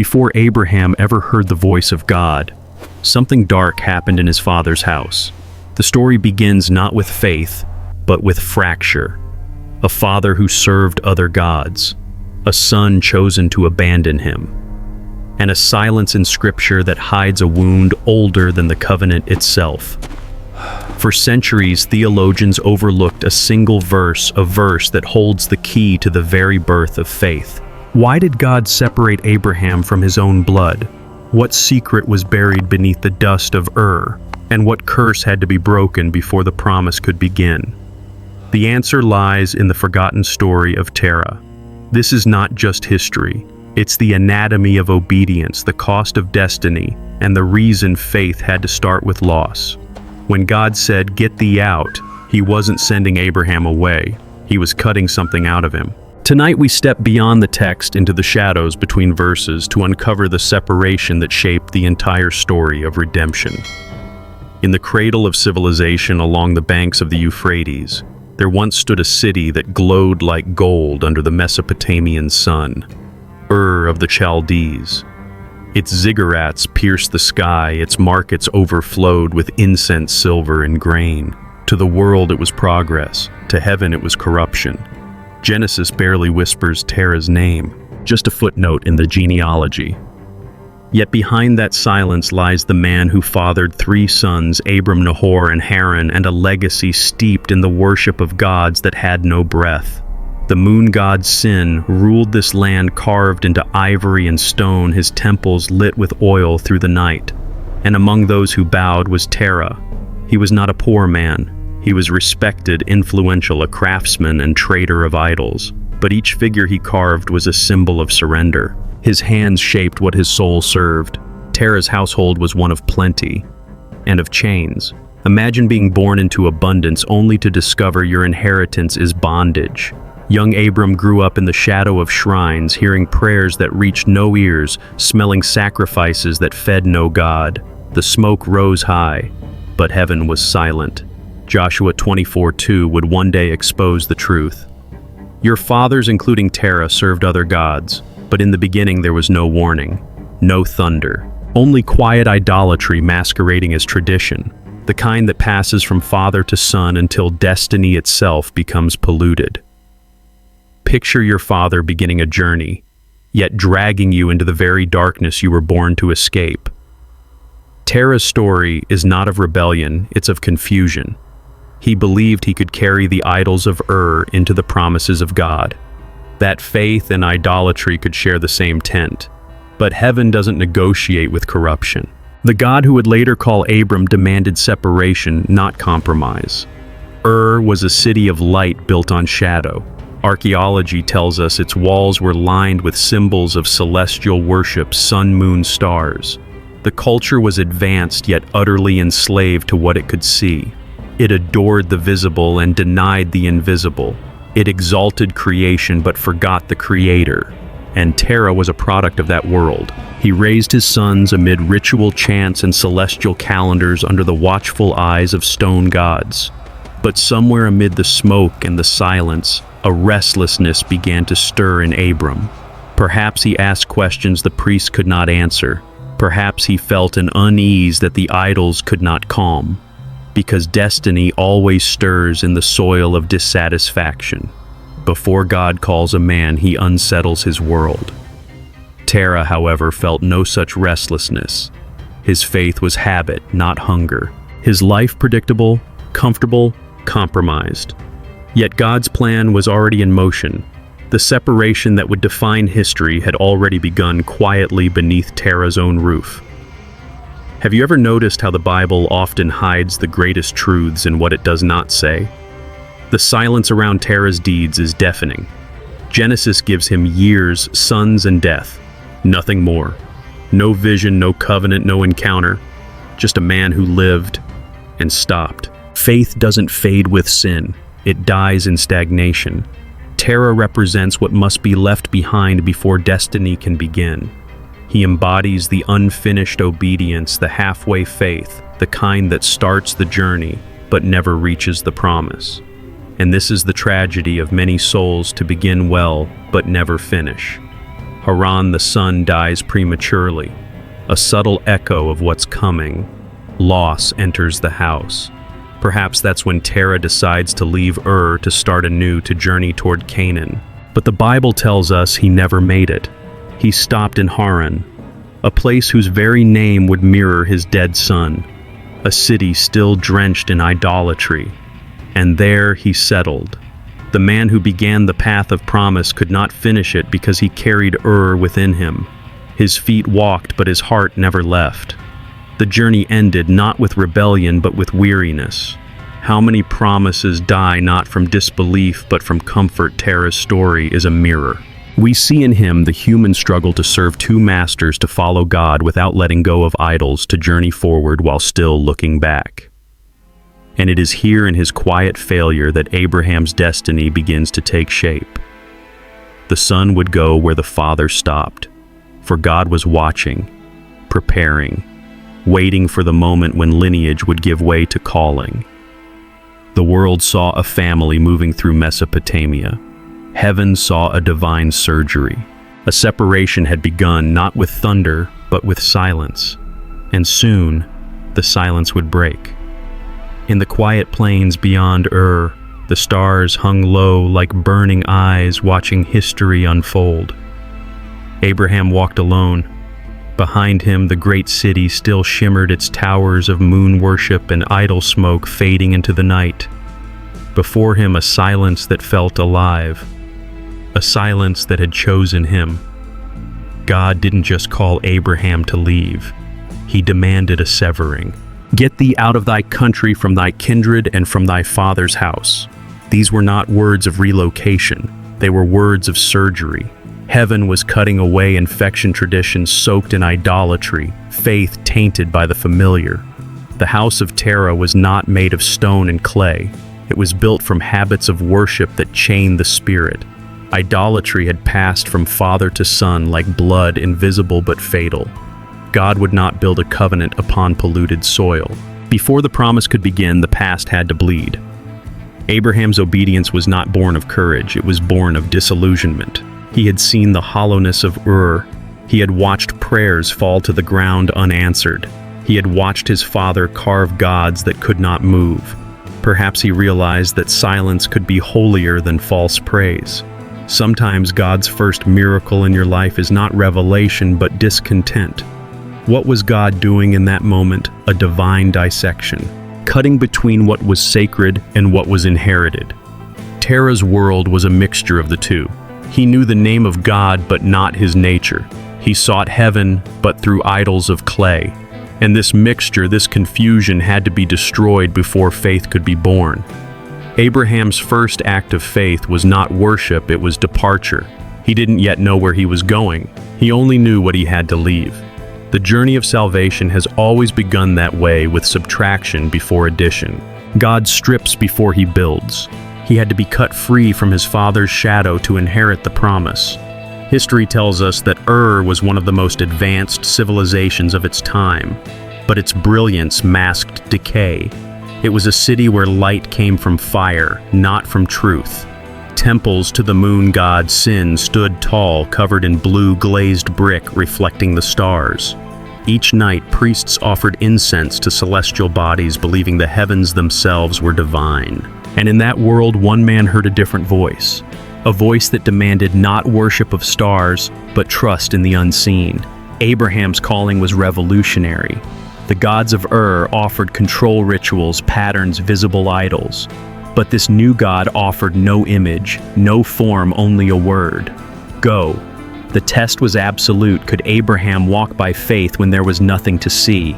before Abraham ever heard the voice of God, something dark happened in his father's house. The story begins not with faith, but with fracture. A father who served other gods, a son chosen to abandon him, and a silence in Scripture that hides a wound older than the covenant itself. For centuries, theologians overlooked a single verse, a verse that holds the key to the very birth of faith. Why did God separate Abraham from his own blood? What secret was buried beneath the dust of Ur? And what curse had to be broken before the promise could begin? The answer lies in the forgotten story of Terah. This is not just history. It's the anatomy of obedience, the cost of destiny, and the reason faith had to start with loss. When God said, "Get thee out," he wasn't sending Abraham away. He was cutting something out of him. Tonight we step beyond the text into the shadows between verses to uncover the separation that shaped the entire story of redemption. In the cradle of civilization along the banks of the Euphrates, there once stood a city that glowed like gold under the Mesopotamian sun, Ur of the Chaldees. Its ziggurats pierced the sky, its markets overflowed with incense, silver, and grain. To the world it was progress, to heaven it was corruption. Genesis barely whispers Terah's name, just a footnote in the genealogy. Yet behind that silence lies the man who fathered 3 sons, Abram, Nahor, and Haran, and a legacy steeped in the worship of gods that had no breath. The moon god Sin ruled this land carved into ivory and stone, his temples lit with oil through the night. And among those who bowed was Terah. He was not a poor man. He was respected, influential, a craftsman and trader of idols. But each figure he carved was a symbol of surrender. His hands shaped what his soul served. Terah's household was one of plenty and of chains. Imagine being born into abundance only to discover your inheritance is bondage. Young Abram grew up in the shadow of shrines, hearing prayers that reached no ears, smelling sacrifices that fed no God. The smoke rose high, but heaven was silent. Joshua 24:2 would one day expose the truth. Your fathers, including Terah, served other gods, but in the beginning there was no warning, no thunder, only quiet idolatry masquerading as tradition, the kind that passes from father to son until destiny itself becomes polluted. Picture your father beginning a journey, yet dragging you into the very darkness you were born to escape. Terah's story is not of rebellion, it's of confusion. He believed he could carry the idols of Ur into the promises of God. That faith and idolatry could share the same tent. But heaven doesn't negotiate with corruption. The God who would later call Abram demanded separation, not compromise. Ur was a city of light built on shadow. Archaeology tells us its walls were lined with symbols of celestial worship, sun, moon, stars. The culture was advanced yet utterly enslaved to what it could see. It adored the visible and denied the invisible. It exalted creation but forgot the Creator. And Terah was a product of that world. He raised his sons amid ritual chants and celestial calendars under the watchful eyes of stone gods. But somewhere amid the smoke and the silence, a restlessness began to stir in Abram. Perhaps he asked questions the priests could not answer. Perhaps he felt an unease that the idols could not calm. Because destiny always stirs in the soil of dissatisfaction. Before God calls a man, he unsettles his world. Terah, however, felt no such restlessness. His faith was habit, not hunger. His life predictable, comfortable, compromised. Yet God's plan was already in motion. The separation that would define history had already begun quietly beneath Terah's own roof. Have you ever noticed how the Bible often hides the greatest truths in what it does not say? The silence around Terah's deeds is deafening. Genesis gives him years, sons, and death. Nothing more. No vision, no covenant, no encounter. Just a man who lived and stopped. Faith doesn't fade with sin. It dies in stagnation. Terah represents what must be left behind before destiny can begin. He embodies the unfinished obedience, the halfway faith, the kind that starts the journey but never reaches the promise. And this is the tragedy of many souls to begin well but never finish. Haran the son dies prematurely. A subtle echo of what's coming. Loss enters the house. Perhaps that's when Terah decides to leave to start anew, to journey toward Canaan. But the Bible tells us he never made it. He stopped in Haran, a place whose very name would mirror his dead son, a city still drenched in idolatry. And there he settled. The man who began the path of promise could not finish it because he carried within him. His feet walked, but his heart never left. The journey ended not with rebellion, but with weariness. How many promises die not from disbelief, but from comfort? Terah's story is a mirror. We see in him the human struggle to serve two masters, to follow God without letting go of idols, to journey forward while still looking back. And it is here in his quiet failure that Abraham's destiny begins to take shape. The son would go where the father stopped, for God was watching, preparing, waiting for the moment when lineage would give way to calling. The world saw a family moving through Mesopotamia. Heaven saw a divine surgery. A separation had begun, not with thunder, but with silence. And soon, the silence would break. In the quiet plains beyond the stars hung low like burning eyes watching history unfold. Abraham walked alone. Behind him, the great city still shimmered, its towers of moon worship and idol smoke fading into the night. Before him, a silence that felt alive, a silence that had chosen him. God didn't just call Abraham to leave. He demanded a severing. Get thee out of thy country, from thy kindred, and from thy father's house. These were not words of relocation. They were words of surgery. Heaven was cutting away infection, traditions soaked in idolatry, faith tainted by the familiar. The house of Terah was not made of stone and clay. It was built from habits of worship that chained the spirit. Idolatry had passed from father to son like blood, invisible but fatal. God would not build a covenant upon polluted soil. Before the promise could begin, the past had to bleed. Abraham's obedience was not born of courage, it was born of disillusionment. He had seen the hollowness of He had watched prayers fall to the ground unanswered. He had watched his father carve gods that could not move. Perhaps he realized that silence could be holier than false praise. Sometimes God's first miracle in your life is not revelation, but discontent. What was God doing in that moment? A divine dissection, cutting between what was sacred and what was inherited. Terah's world was a mixture of the two. He knew the name of God, but not his nature. He sought heaven, but through idols of clay. And this mixture, this confusion, had to be destroyed before faith could be born. Abraham's first act of faith was not worship, it was departure. He didn't yet know where he was going. He only knew what he had to leave. The journey of salvation has always begun that way, with subtraction before addition. God strips before he builds. He had to be cut free from his father's shadow to inherit the promise. History tells us that was one of the most advanced civilizations of its time, but its brilliance masked decay. It was a city where light came from fire, not from truth. Temples to the moon god Sin stood tall, covered in blue glazed brick reflecting the stars. Each night, priests offered incense to celestial bodies, believing the heavens themselves were divine. And in that world, one man heard a different voice. A voice that demanded not worship of stars, but trust in the unseen. Abraham's calling was revolutionary. The gods of offered control rituals, patterns, visible idols. But this new God offered no image, no form, only a word. Go. The test was absolute. Could Abraham walk by faith when there was nothing to see?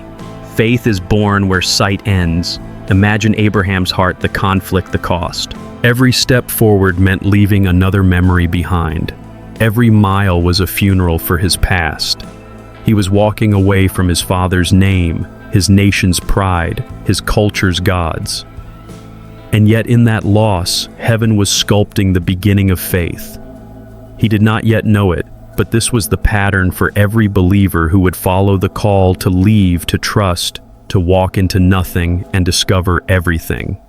Faith is born where sight ends. Imagine Abraham's heart, the conflict, the cost. Every step forward meant leaving another memory behind. Every mile was a funeral for his past. He was walking away from his father's name, his nation's pride, his culture's gods. And yet in that loss, heaven was sculpting the beginning of faith. He did not yet know it, but this was the pattern for every believer who would follow the call to leave, to trust, to walk into nothing and discover everything.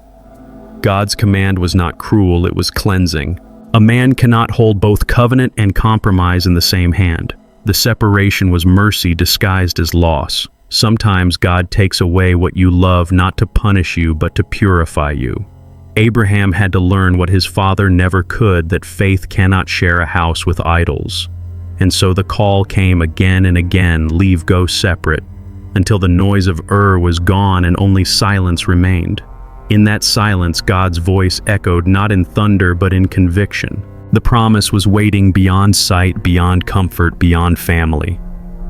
God's command was not cruel, it was cleansing. A man cannot hold both covenant and compromise in the same hand. The separation was mercy disguised as loss. Sometimes God takes away what you love not to punish you but to purify you. Abraham had to learn what his father never could, that faith cannot share a house with idols. And so the call came again and again, leave, go separate, until the noise of was gone and only silence remained. In that silence, God's voice echoed not in thunder but in conviction. The promise was waiting beyond sight, beyond comfort, beyond family.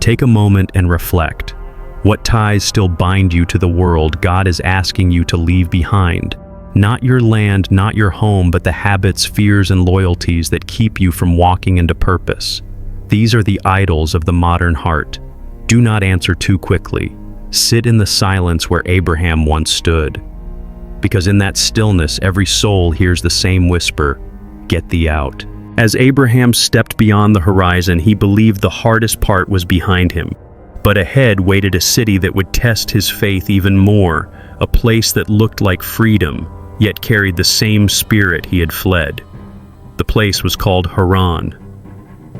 Take a moment and reflect. What ties still bind you to the world God is asking you to leave behind? Not your land, not your home, but the habits, fears, and loyalties that keep you from walking into purpose. These are the idols of the modern heart. Do not answer too quickly. Sit in the silence where Abraham once stood. Because in that stillness, every soul hears the same whisper, get thee out. As Abraham stepped beyond the horizon, he believed the hardest part was behind him. But ahead waited a city that would test his faith even more, a place that looked like freedom, yet carried the same spirit he had fled. The place was called Haran.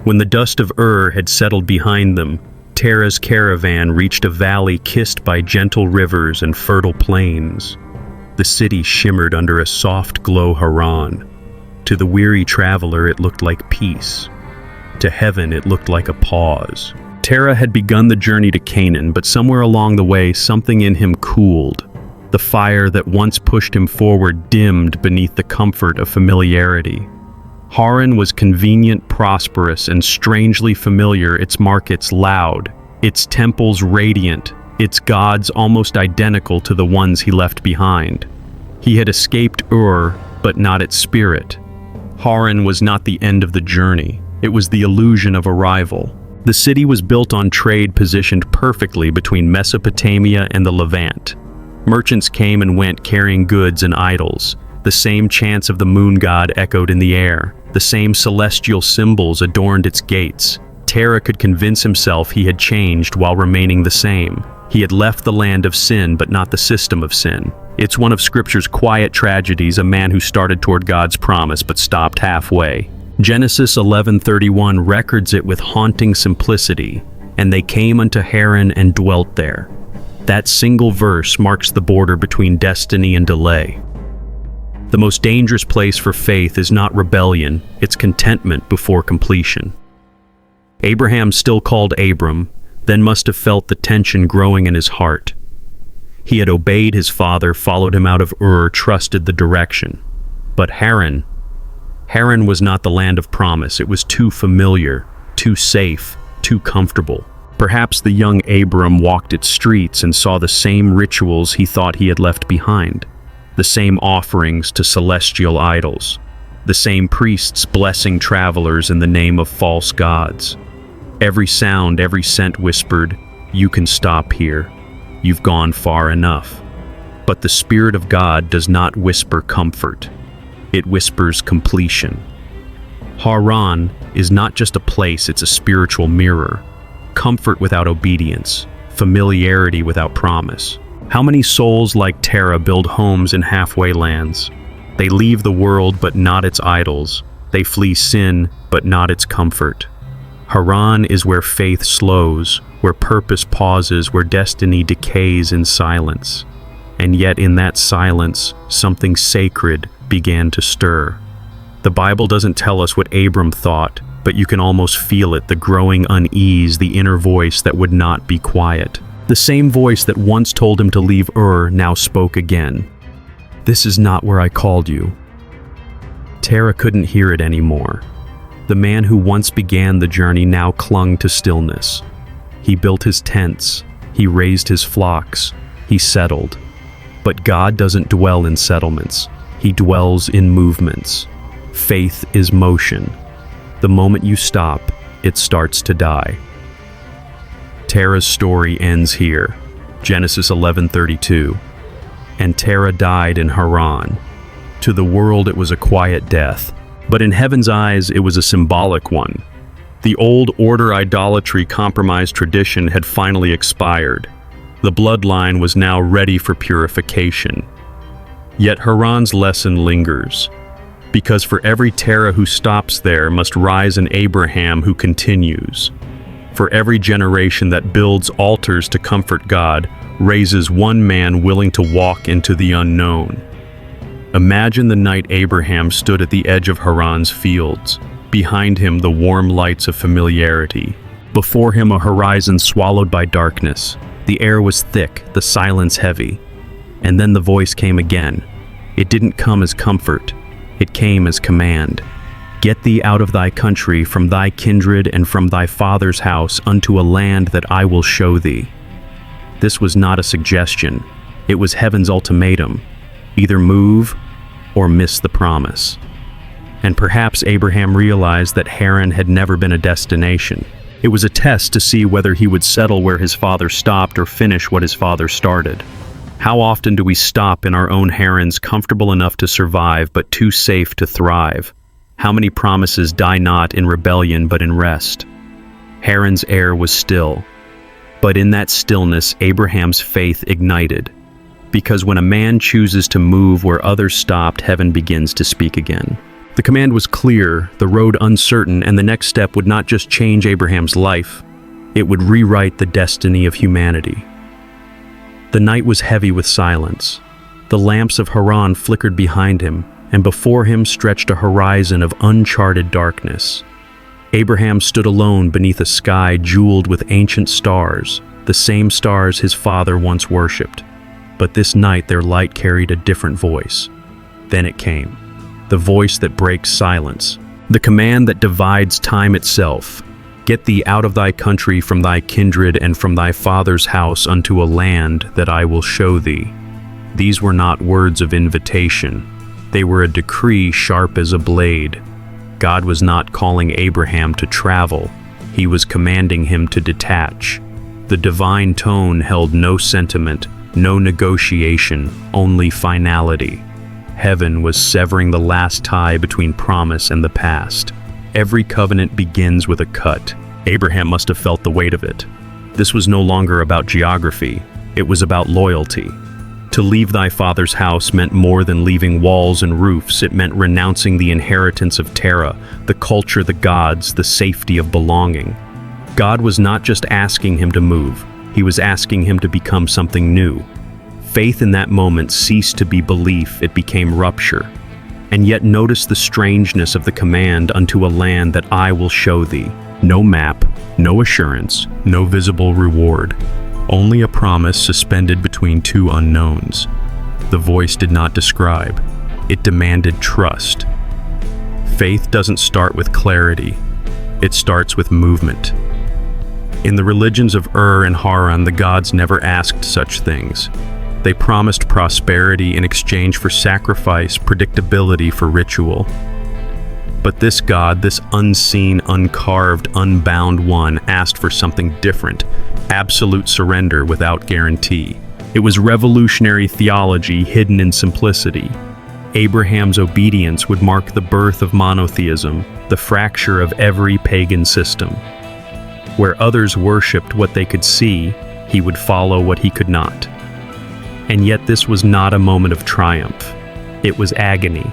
When the dust of had settled behind them, Terah's caravan reached a valley kissed by gentle rivers and fertile plains. The city shimmered under a soft glow. Haran. To the weary traveler, it looked like peace. To heaven, it looked like a pause. Terah had begun the journey to Canaan, but somewhere along the way, something in him cooled. The fire that once pushed him forward dimmed beneath the comfort of familiarity. Haran was convenient, prosperous, and strangely familiar, its markets loud, its temples radiant, its gods almost identical to the ones he left behind. He had escaped but not its spirit. Haran was not the end of the journey. It was the illusion of arrival. The city was built on trade positioned perfectly between Mesopotamia and the Levant. Merchants came and went carrying goods and idols. The same chants of the moon god echoed in the air. The same celestial symbols adorned its gates. Terah could convince himself he had changed while remaining the same. He had left the land of sin, but not the system of sin. It's one of Scripture's quiet tragedies, a man who started toward God's promise but stopped halfway. Genesis 11:31 records it with haunting simplicity, and they came unto Haran and dwelt there. That single verse marks the border between destiny and delay. The most dangerous place for faith is not rebellion, it's contentment before completion. Abraham, still called Abram, then must have felt the tension growing in his heart. He had obeyed his father, followed him out of trusted the direction. But Haran was not the land of promise. It was too familiar, too safe, too comfortable. Perhaps the young Abram walked its streets and saw the same rituals he thought he had left behind, the same offerings to celestial idols, the same priests blessing travelers in the name of false gods. Every sound, every scent whispered, "You can stop here. You've gone far enough." But the Spirit of God does not whisper comfort. It whispers completion. Haran is not just a place, it's a spiritual mirror. Comfort without obedience, familiarity without promise. How many souls like Terah build homes in halfway lands? They leave the world but not its idols. They flee sin but not its comfort. Haran is where faith slows, where purpose pauses, where destiny decays in silence. And yet in that silence, something sacred began to stir. The Bible doesn't tell us what Abram thought, but you can almost feel it, the growing unease, the inner voice that would not be quiet. The same voice that once told him to leave now spoke again. "This is not where I called you." Terah couldn't hear it anymore. The man who once began the journey now clung to stillness. He built his tents, he raised his flocks, he settled. But God doesn't dwell in settlements, he dwells in movements. Faith is motion. The moment you stop, it starts to die. Terah's story ends here. Genesis 11:32. And Terah died in Haran. To the world it was a quiet death, but in heaven's eyes it was a symbolic one. The old order idolatry compromised tradition had finally expired. The bloodline was now ready for purification. Yet Haran's lesson lingers. Because for every Terah who stops there must rise an Abraham who continues. For every generation that builds altars to comfort God raises one man willing to walk into the unknown. Imagine the night Abraham stood at the edge of Haran's fields. Behind him, the warm lights of familiarity. Before him, a horizon swallowed by darkness. The air was thick, the silence heavy. And then the voice came again. It didn't come as comfort. It came as command. Get thee out of thy country, from thy kindred and from thy father's house, unto a land that I will show thee. This was not a suggestion. It was heaven's ultimatum. Either move or miss the promise. And perhaps Abraham realized that Haran had never been a destination. It was a test to see whether he would settle where his father stopped or finish what his father started. How often do we stop in our own Harans, comfortable enough to survive but too safe to thrive? How many promises die not in rebellion but in rest? Haran's air was still. But in that stillness, Abraham's faith ignited. Because when a man chooses to move where others stopped, heaven begins to speak again. The command was clear, the road uncertain, and the next step would not just change Abraham's life, it would rewrite the destiny of humanity. The night was heavy with silence. The lamps of Haran flickered behind him, and before him stretched a horizon of uncharted darkness. Abraham stood alone beneath a sky jeweled with ancient stars, the same stars his father once worshipped. But this night their light carried a different voice. Then it came. The voice that breaks silence, the command that divides time itself. Get thee out of thy country, from thy kindred and from thy father's house, unto a land that I will show thee. These were not words of invitation. They were a decree sharp as a blade. God was not calling Abraham to travel. He was commanding him to detach. The divine tone held no sentiment, no negotiation, only finality. Heaven was severing the last tie between promise and the past. Every covenant begins with a cut. Abraham must have felt the weight of it. This was no longer about geography. It was about loyalty. To leave thy father's house meant more than leaving walls and roofs. It meant renouncing the inheritance of Terah, the culture, the gods, the safety of belonging. God was not just asking him to move. He was asking him to become something new. Faith in that moment ceased to be belief, it became rupture. And yet notice the strangeness of the command, unto a land that I will show thee. No map, no assurance, no visible reward. Only a promise suspended between two unknowns. The voice did not describe. It demanded trust. Faith doesn't start with clarity. It starts with movement. In the religions of Ur and Haran, the gods never asked such things. They promised prosperity in exchange for sacrifice, predictability for ritual. But this God, this unseen, uncarved, unbound one, asked for something different, absolute surrender without guarantee. It was revolutionary theology hidden in simplicity. Abraham's obedience would mark the birth of monotheism, the fracture of every pagan system. Where others worshipped what they could see, he would follow what he could not. And yet this was not a moment of triumph. It was agony.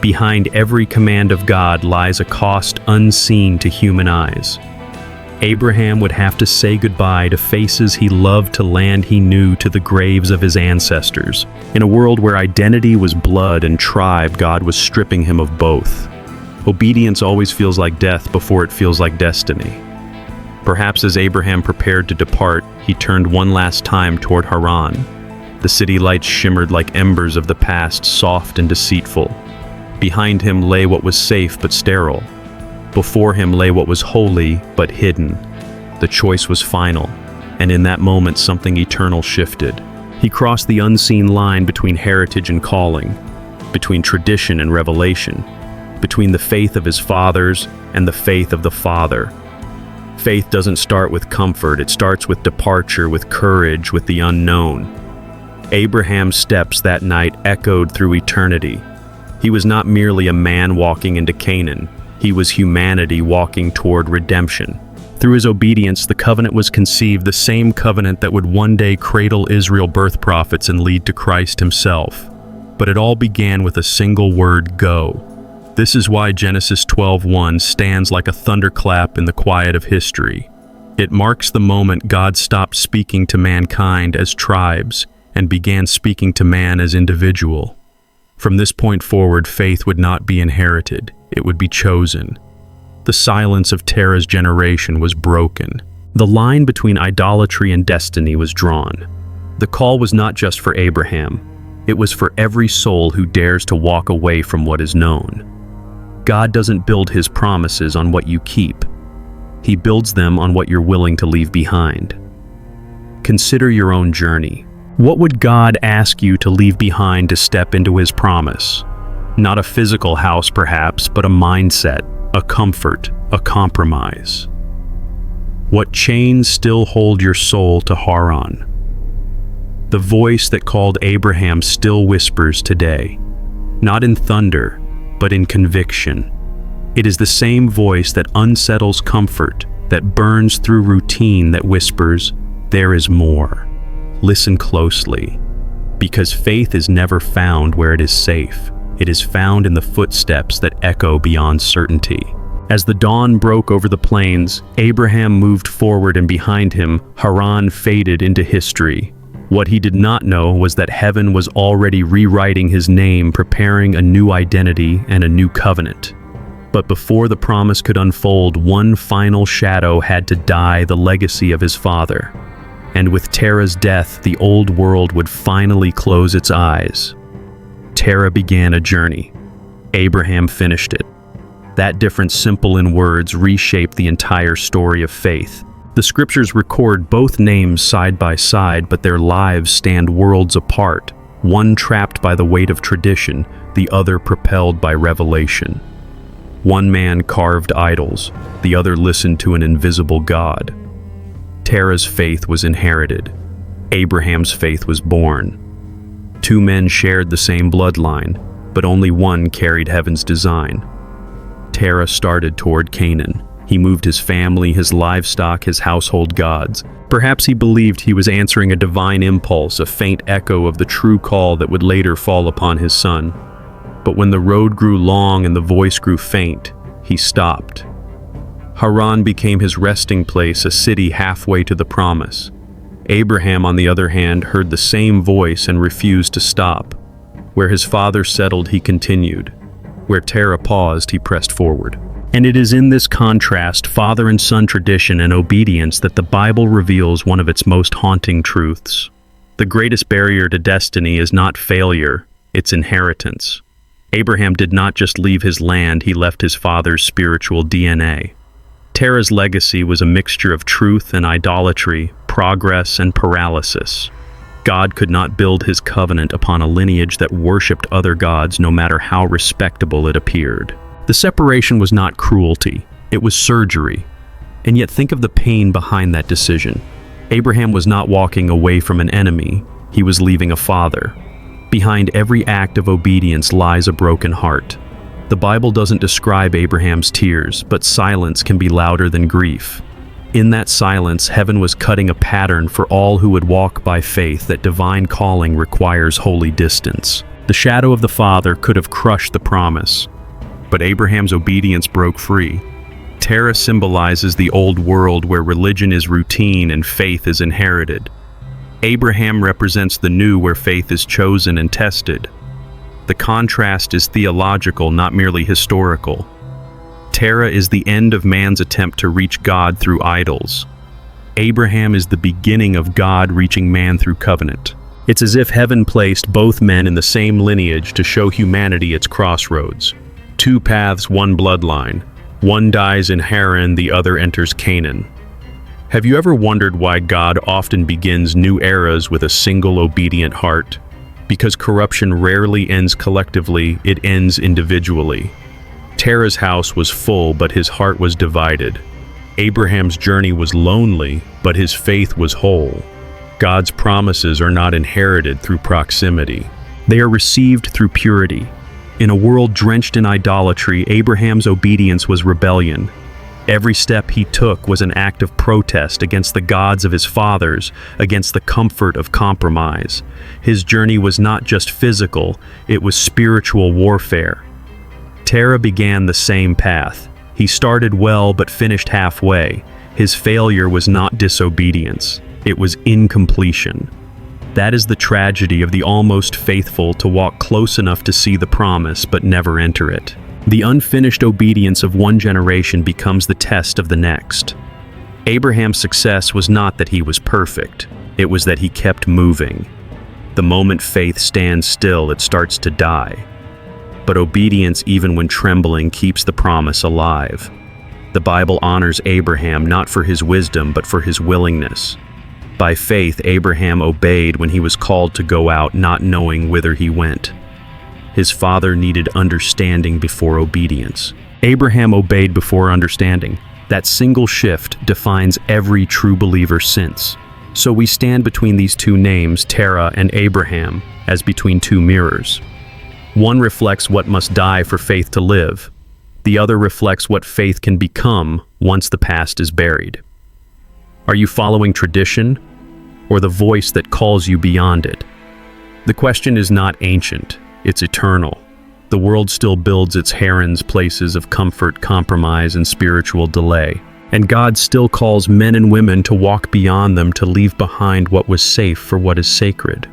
Behind every command of God lies a cost unseen to human eyes. Abraham would have to say goodbye to faces he loved, to land he knew, to the graves of his ancestors. In a world where identity was blood and tribe, God was stripping him of both. Obedience always feels like death before it feels like destiny. Perhaps as Abraham prepared to depart, he turned one last time toward Haran. The city lights shimmered like embers of the past, soft and deceitful. Behind him lay what was safe but sterile. Before him lay what was holy but hidden. The choice was final, and in that moment something eternal shifted. He crossed the unseen line between heritage and calling, between tradition and revelation, between the faith of his fathers and the faith of the Father. Faith doesn't start with comfort, it starts with departure, with courage, with the unknown. Abraham's steps that night echoed through eternity. He was not merely a man walking into Canaan. He was humanity walking toward redemption. Through his obedience, the covenant was conceived, the same covenant that would one day cradle Israel, birth prophets, and lead to Christ himself. But it all began with a single word, go. This is why Genesis 12:1 stands like a thunderclap in the quiet of history. It marks the moment God stopped speaking to mankind as tribes and began speaking to man as individual. From this point forward, faith would not be inherited, it would be chosen. The silence of Terah's generation was broken. The line between idolatry and destiny was drawn. The call was not just for Abraham. It was for every soul who dares to walk away from what is known. God doesn't build his promises on what you keep. He builds them on what you're willing to leave behind. Consider your own journey. What would God ask you to leave behind to step into his promise? Not a physical house perhaps, but a mindset, a comfort, a compromise. What chains still hold your soul to Haran? The voice that called Abraham still whispers today, not in thunder, but in conviction. It is the same voice that unsettles comfort, that burns through routine, that whispers, there is more. Listen closely, because faith is never found where it is safe. It is found in the footsteps that echo beyond certainty. As the dawn broke over the plains, Abraham moved forward, and behind him, Haran faded into history. What he did not know was that heaven was already rewriting his name, preparing a new identity and a new covenant. But before the promise could unfold, one final shadow had to die, the legacy of his father. And with Terah's death, the old world would finally close its eyes. Terah began a journey. Abraham finished it. That difference, simple in words, reshaped the entire story of faith. The scriptures record both names side by side, but their lives stand worlds apart, one trapped by the weight of tradition, the other propelled by revelation. One man carved idols, the other listened to an invisible God. Terah's faith was inherited. Abraham's faith was born. Two men shared the same bloodline, but only one carried heaven's design. Terah started toward Canaan. He moved his family, his livestock, his household gods. Perhaps he believed he was answering a divine impulse, a faint echo of the true call that would later fall upon his son. But when the road grew long and the voice grew faint, he stopped. Haran became his resting place, a city halfway to the promise. Abraham, on the other hand, heard the same voice and refused to stop. Where his father settled, he continued. Where Terah paused, he pressed forward. And it is in this contrast, father and son tradition and obedience, that the Bible reveals one of its most haunting truths. The greatest barrier to destiny is not failure, it's inheritance. Abraham did not just leave his land, he left his father's spiritual DNA. Terah's legacy was a mixture of truth and idolatry, progress and paralysis. God could not build his covenant upon a lineage that worshipped other gods, no matter how respectable it appeared. The separation was not cruelty, it was surgery. And yet think of the pain behind that decision. Abraham was not walking away from an enemy, he was leaving a father. Behind every act of obedience lies a broken heart. The Bible doesn't describe Abraham's tears, but silence can be louder than grief. In that silence, heaven was cutting a pattern for all who would walk by faith, that divine calling requires holy distance. The shadow of the father could have crushed the promise, but Abraham's obedience broke free. Terah symbolizes the old world where religion is routine and faith is inherited. Abraham represents the new, where faith is chosen and tested. The contrast is theological, not merely historical. Terah is the end of man's attempt to reach God through idols. Abraham is the beginning of God reaching man through covenant. It's as if heaven placed both men in the same lineage to show humanity its crossroads. Two paths, one bloodline. One dies in Haran, the other enters Canaan. Have you ever wondered why God often begins new eras with a single obedient heart? Because corruption rarely ends collectively, it ends individually. Terah's house was full, but his heart was divided. Abraham's journey was lonely, but his faith was whole. God's promises are not inherited through proximity. They are received through purity. In a world drenched in idolatry, Abraham's obedience was rebellion. Every step he took was an act of protest against the gods of his fathers, against the comfort of compromise. His journey was not just physical, it was spiritual warfare. Terah began the same path. He started well but finished halfway. His failure was not disobedience, it was incompletion. That is the tragedy of the almost faithful, to walk close enough to see the promise but never enter it. The unfinished obedience of one generation becomes the test of the next. Abraham's success was not that he was perfect, it was that he kept moving. The moment faith stands still, it starts to die. But obedience, even when trembling, keeps the promise alive. The Bible honors Abraham not for his wisdom, but for his willingness. By faith, Abraham obeyed when he was called to go out, not knowing whither he went. His father needed understanding before obedience. Abraham obeyed before understanding. That single shift defines every true believer since. So we stand between these two names, Terah and Abraham, as between two mirrors. One reflects what must die for faith to live. The other reflects what faith can become once the past is buried. Are you following tradition, or the voice that calls you beyond it? The question is not ancient, it's eternal. The world still builds its herons, places of comfort, compromise, and spiritual delay. And God still calls men and women to walk beyond them, to leave behind what was safe for what is sacred.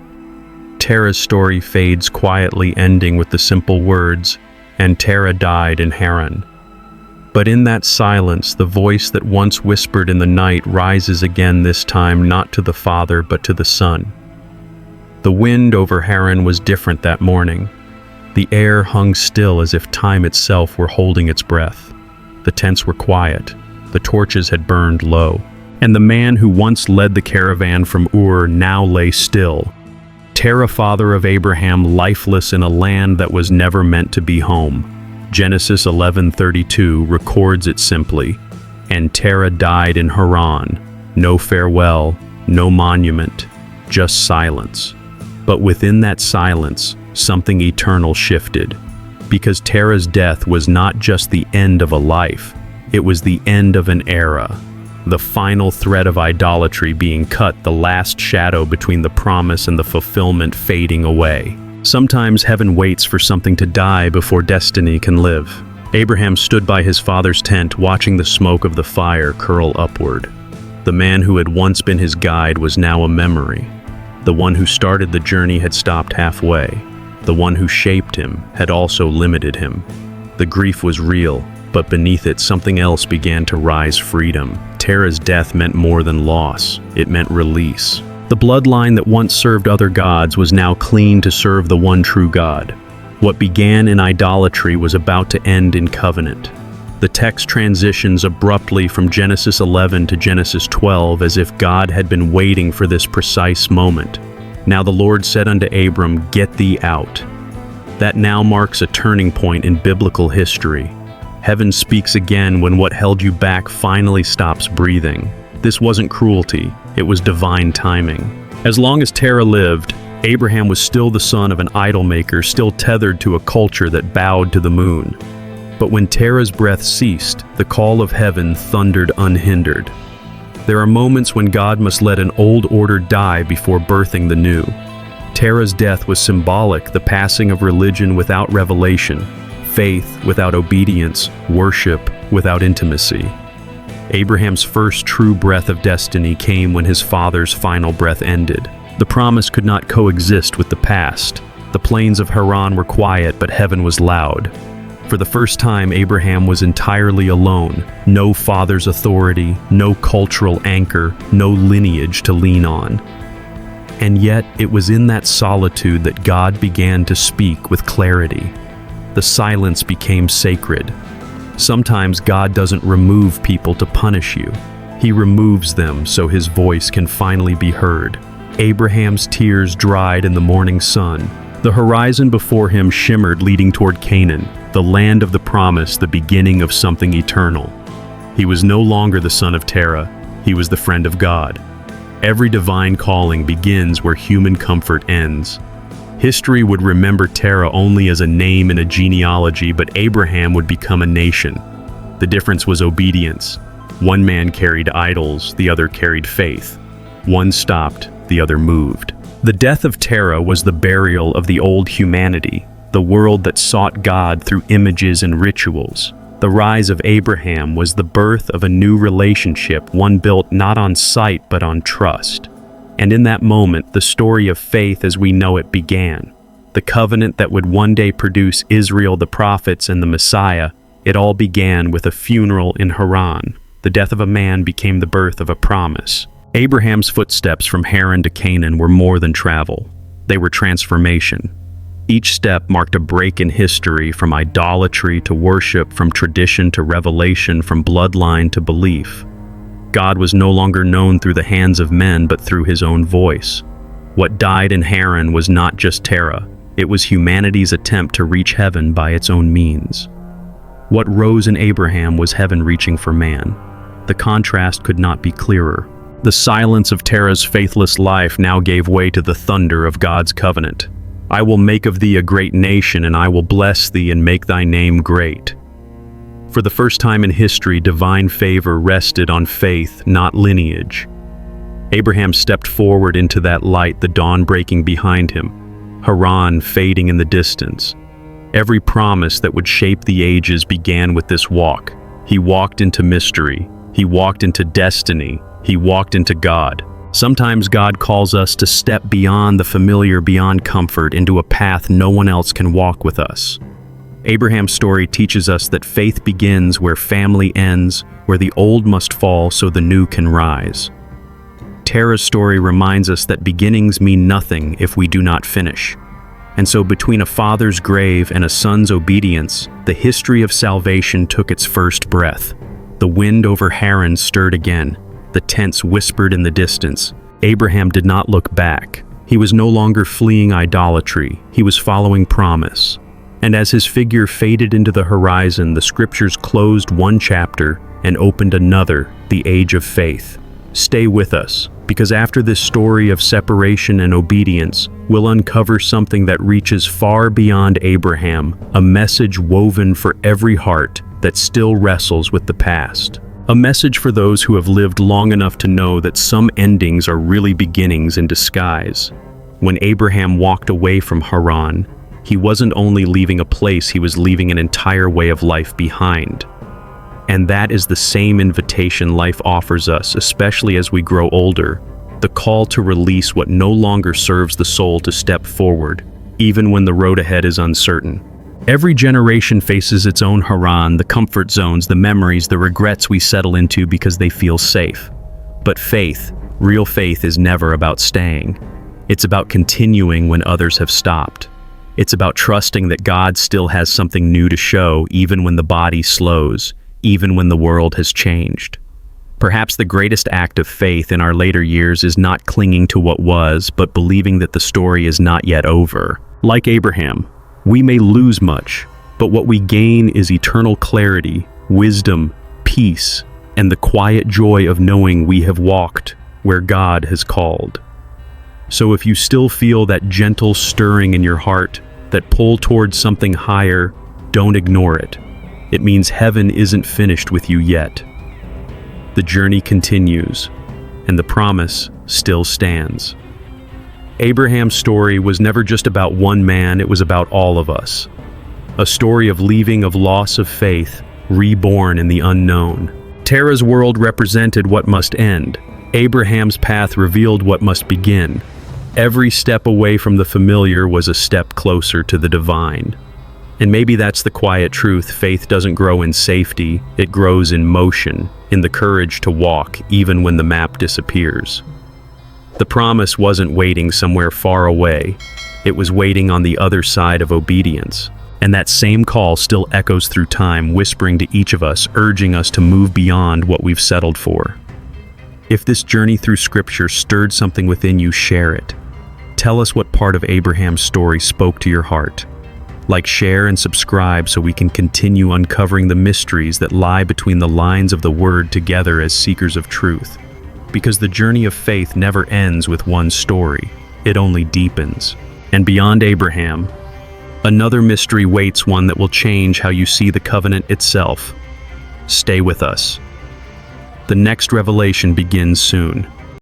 Terah's story fades quietly, ending with the simple words, "And Terah died in Haran." But in that silence, the voice that once whispered in the night rises again, this time not to the Father but to the Son. The wind over Haran was different that morning. The air hung still as if time itself were holding its breath. The tents were quiet. The torches had burned low. And the man who once led the caravan from Ur now lay still. Terah, father of Abraham, lifeless in a land that was never meant to be home. Genesis 11:32 records it simply, "And Terah died in Haran." No farewell, no monument, just silence. But within that silence, something eternal shifted. Because Terah's death was not just the end of a life, it was the end of an era. The final thread of idolatry being cut, the last shadow between the promise and the fulfillment fading away. Sometimes heaven waits for something to die before destiny can live. Abraham stood by his father's tent, watching the smoke of the fire curl upward. The man who had once been his guide was now a memory. The one who started the journey had stopped halfway. The one who shaped him had also limited him. The grief was real, but beneath it something else began to rise: freedom. Terah's death meant more than loss, it meant release. The bloodline that once served other gods was now clean to serve the one true God. What began in idolatry was about to end in covenant. The text transitions abruptly from Genesis 11 to Genesis 12, as if God had been waiting for this precise moment. "Now the Lord said unto Abram, Get thee out." That now marks a turning point in biblical history. Heaven speaks again when what held you back finally stops breathing. This wasn't cruelty, it was divine timing. As long as Terah lived, Abraham was still the son of an idol maker, still tethered to a culture that bowed to the moon. But when Terah's breath ceased, the call of heaven thundered unhindered. There are moments when God must let an old order die before birthing the new. Terah's death was symbolic, the passing of religion without revelation, faith without obedience, worship without intimacy. Abraham's first true breath of destiny came when his father's final breath ended. The promise could not coexist with the past. The plains of Haran were quiet, but heaven was loud. For the first time, Abraham was entirely alone. No father's authority, no cultural anchor, no lineage to lean on. And yet, it was in that solitude that God began to speak with clarity. The silence became sacred. Sometimes God doesn't remove people to punish you. He removes them so his voice can finally be heard. Abraham's tears dried in the morning sun. The horizon before him shimmered, leading toward Canaan, the land of the promise, the beginning of something eternal. He was no longer the son of Terah, he was the friend of God. Every divine calling begins where human comfort ends. History would remember Terah only as a name in a genealogy, but Abraham would become a nation. The difference was obedience. One man carried idols, the other carried faith. One stopped, the other moved. The death of Terah was the burial of the old humanity, the world that sought God through images and rituals. The rise of Abraham was the birth of a new relationship, one built not on sight but on trust. And in that moment, the story of faith as we know it began. The covenant that would one day produce Israel, the prophets, and the Messiah. It all began with a funeral in Haran. The death of a man became the birth of a promise. Abraham's footsteps from Haran to Canaan were more than travel. They were transformation. Each step marked a break in history, from idolatry to worship, from tradition to revelation, from bloodline to belief. God was no longer known through the hands of men, but through his own voice. What died in Haran was not just Terah. It was humanity's attempt to reach heaven by its own means. What rose in Abraham was heaven reaching for man. The contrast could not be clearer. The silence of Terah's faithless life now gave way to the thunder of God's covenant. I will make of thee a great nation, and I will bless thee and make thy name great. For the first time in history, divine favor rested on faith, not lineage. Abraham stepped forward into that light, the dawn breaking behind him, Haran fading in the distance. Every promise that would shape the ages began with this walk. He walked into mystery. He walked into destiny. He walked into God. Sometimes God calls us to step beyond the familiar, beyond comfort, into a path no one else can walk with us. Abraham's story teaches us that faith begins where family ends, where the old must fall so the new can rise. Terah's story reminds us that beginnings mean nothing if we do not finish. And so between a father's grave and a son's obedience, the history of salvation took its first breath. The wind over Haran stirred again. The tents whispered in the distance. Abraham did not look back. He was no longer fleeing idolatry. He was following promise. And as his figure faded into the horizon, the scriptures closed one chapter and opened another, the age of faith. Stay with us, because after this story of separation and obedience, we'll uncover something that reaches far beyond Abraham, a message woven for every heart that still wrestles with the past. A message for those who have lived long enough to know that some endings are really beginnings in disguise. When Abraham walked away from Haran, he wasn't only leaving a place, he was leaving an entire way of life behind. And that is the same invitation life offers us, especially as we grow older, the call to release what no longer serves the soul, to step forward, even when the road ahead is uncertain. Every generation faces its own Haran, the comfort zones, the memories, the regrets we settle into because they feel safe. But faith, real faith, is never about staying. It's about continuing when others have stopped. It's about trusting that God still has something new to show, even when the body slows, even when the world has changed. Perhaps the greatest act of faith in our later years is not clinging to what was, but believing that the story is not yet over. Like Abraham, we may lose much, but what we gain is eternal clarity, wisdom, peace, and the quiet joy of knowing we have walked where God has called. So if you still feel that gentle stirring in your heart, that pull towards something higher, don't ignore it. It means heaven isn't finished with you yet. The journey continues, and the promise still stands. Abraham's story was never just about one man, it was about all of us. A story of leaving, of loss of faith, reborn in the unknown. Terah's world represented what must end. Abraham's path revealed what must begin. Every step away from the familiar was a step closer to the divine. And maybe that's the quiet truth. Faith doesn't grow in safety, it grows in motion, in the courage to walk even when the map disappears. The promise wasn't waiting somewhere far away, it was waiting on the other side of obedience. And that same call still echoes through time, whispering to each of us, urging us to move beyond what we've settled for. If this journey through Scripture stirred something within you, share it. Tell us what part of Abraham's story spoke to your heart. Like, share, and subscribe so we can continue uncovering the mysteries that lie between the lines of the Word together as seekers of truth. Because the journey of faith never ends with one story, it only deepens. And beyond Abraham, another mystery waits, one that will change how you see the covenant itself. Stay with us. The next revelation begins soon.